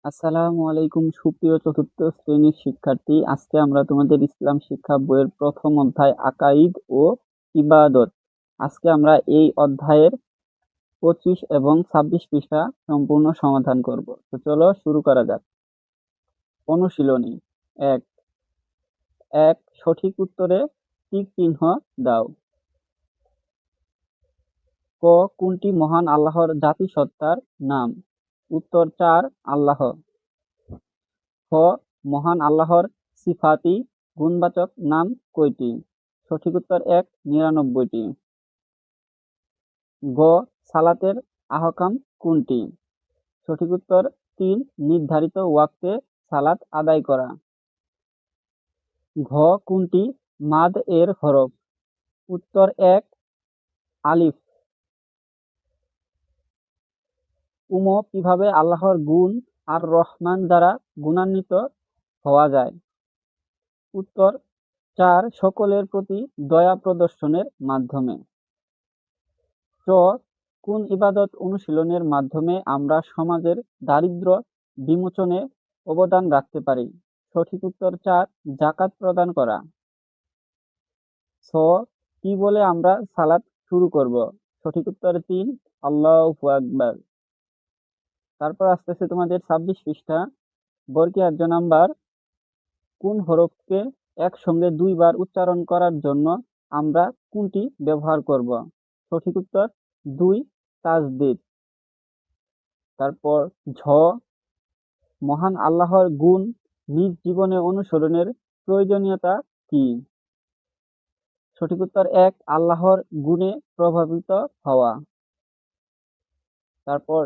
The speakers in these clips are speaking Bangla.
আসসালামু আলাইকুম সুপ্রিয় চতুর্থ শ্রেণীর শিক্ষার্থী। আজকে আমরা তোমাদের ইসলাম শিক্ষা বইয়ের প্রথম অধ্যায় আকাইদ ও ইবাদত। আজকে আমরা এই অধ্যায়ের 25 এবং 26 পৃষ্ঠা সম্পূর্ণ সমাধান করব। তো চলো শুরু করা যাক। অনুশীলনী 1 1 সঠিক উত্তরে টিক চিহ্ন দাও। ক কোনটি মহান আল্লাহর জাতিসত্তার নাম? উত্তর 4 আল্লাহ। খ মহান আল্লাহর সিফাতি গুণবাচক নাম কয়টি? সঠিক উত্তর 1 99টি। গ সালাতের আহকাম কোনটি? সঠিক উত্তর 3 নির্ধারিত ওয়াক্তে সালাত আদায় করা। ঘ কোনটি মাদ এর হরফ? উত্তর 1 আলিফ। উম কিভাবে আল্লাহর গুণ আর রহমান দ্বারা গুণান্বিত হওয়া যায়? উত্তর 4 সকলের প্রতি দয়া প্রদর্শনের মাধ্যমে। চ কোন ইবাদত অনুশীলনের মাধ্যমে আমরা সমাজের দারিদ্র্য বিমোচনে অবদান রাখতে পারি? সঠিক উত্তর 4 যাকাত প্রদান করা। ছ কি বলে আমরা সালাত শুরু করব? সঠিক উত্তর 3 আল্লাহু আকবার। তারপর আসতেছে তোমাদের 26 পৃষ্ঠা বর্গীয় নাম্বার। কোন হরফকে একসঙ্গে দুইবার উচ্চারণ করার জন্য আমরা কোনটি ব্যবহার করব? সঠিক উত্তর 2 তাজদিদ। তারপর ঝ মহান আল্লাহর গুণ নিজ জীবনে অনুসরণের প্রয়োজনীয়তা কি? সঠিক উত্তর 1 আল্লাহর গুণে প্রভাবিত হওয়া। তারপর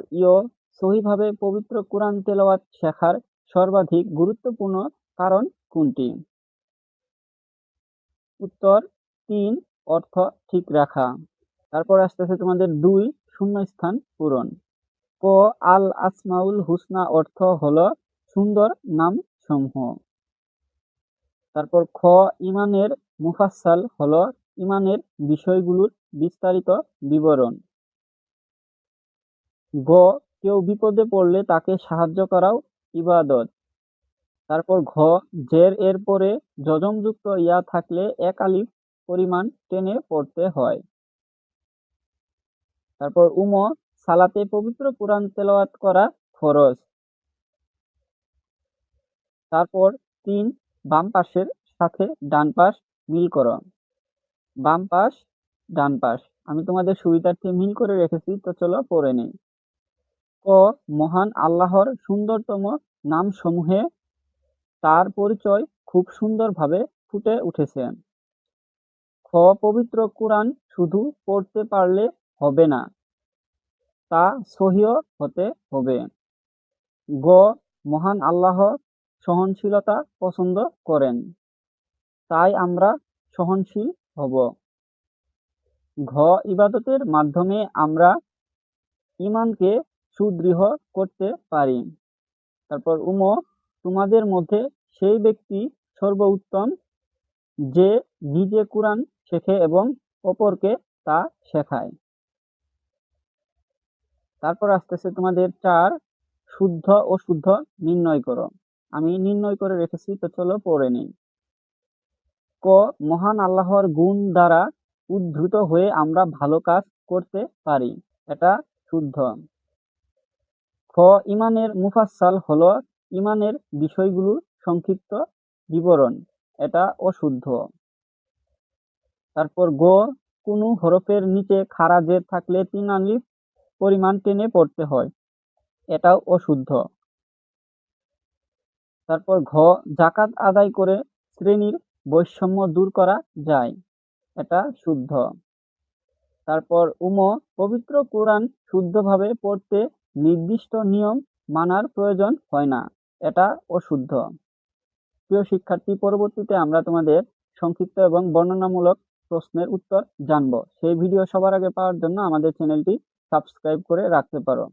সহিভাবে পবিত্র কুরআন তেলাওয়াত শেখার সর্বাধিক গুরুত্বপূর্ণ কারণ কোনটি? উত্তর 3 অর্থ ঠিক রাখা। তারপর আসতেছে তোমাদের 2 শূন্যস্থান পূরণ। ক আল আসমাউল হুসনা অর্থ হলো সুন্দর নাম সমূহ। তারপর খ ইমানের মুফাসসাল হলো ইমানের বিষয়গুলোর বিস্তারিত বিবরণ। গ কেউ বিপদে পড়লে তাকে সাহায্য করাও ইবাদত। তারপর ঘ জের এর পরে যজমযুক্ত ইয়া থাকলে এক আলিফ পরিমাণ টেনে পড়তে হয়। তারপর সালাতে পবিত্র কুরআন তেলাওয়াত করা ফরজ। তারপর 3 বাম পাশের সাথে ডান পাশ মিল করো। বাম পাশ ডান পাশ আমি তোমাদের সুবিধার্থে মিল করে রেখেছি, তো চলো পড়ে নেই। ক মহান আল্লাহর সুন্দরতম নাম সমূহে তার পরিচয় খুব সুন্দরভাবে ফুটে উঠেছে। খ পবিত্র কুরআন শুধু পড়তে পারলে হবে না, তা সহিহ হতে হবে। গ মহান আল্লাহ সহনশীলতা পছন্দ করেন, তাই আমরা সহনশীল হব। ঘ ইবাদতের মাধ্যমে আমরা ঈমানকে সুদৃঢ় করতে পারি। তারপর তোমাদের মধ্যে সেই ব্যক্তি সর্বোত্তম যে নিজে কুরআন শেখে এবং অপরকে তা শেখায়। তারপর আসতেছে তোমাদের 4 শুদ্ধ ও শুদ্ধ নির্ণয় করো। আমি নির্ণয় করে রেখেছি, তো চলো পড়ে নেই। ক মহান আল্লাহর গুণ দ্বারা উদ্ধৃত হয়ে আমরা ভালো কাজ করতে পারি, এটা শুদ্ধ। খ ইমানের মুফাসসাল হলো ইমানের বিষয়গুলোর সংক্ষিপ্ত বিবরণ, এটা অশুদ্ধ। তারপর গ কোনো হরফের নিচে খাড়া জের থাকলে 3 আলিফ পরিমাণ টেনে পড়তে হয়, এটাও অশুদ্ধ। তারপর ঘ যাকাত আদায় করে শ্রেণীর বৈষম্য দূর করা যায়, এটা শুদ্ধ। তারপর পবিত্র কুরআন শুদ্ধভাবে পড়তে নির্দিষ্ট নিয়ম মানার প্রয়োজন হয় না, এটা অশুদ্ধ। প্রিয় শিক্ষার্থী, পরবর্তীতে আমরা তোমাদের সংক্ষিপ্ত এবং বর্ণনামূলক প্রশ্নের উত্তর জানব। সেই ভিডিও সবার আগে পাওয়ার জন্য আমাদের চ্যানেলটি সাবস্ক্রাইব করে রাখতে পারো।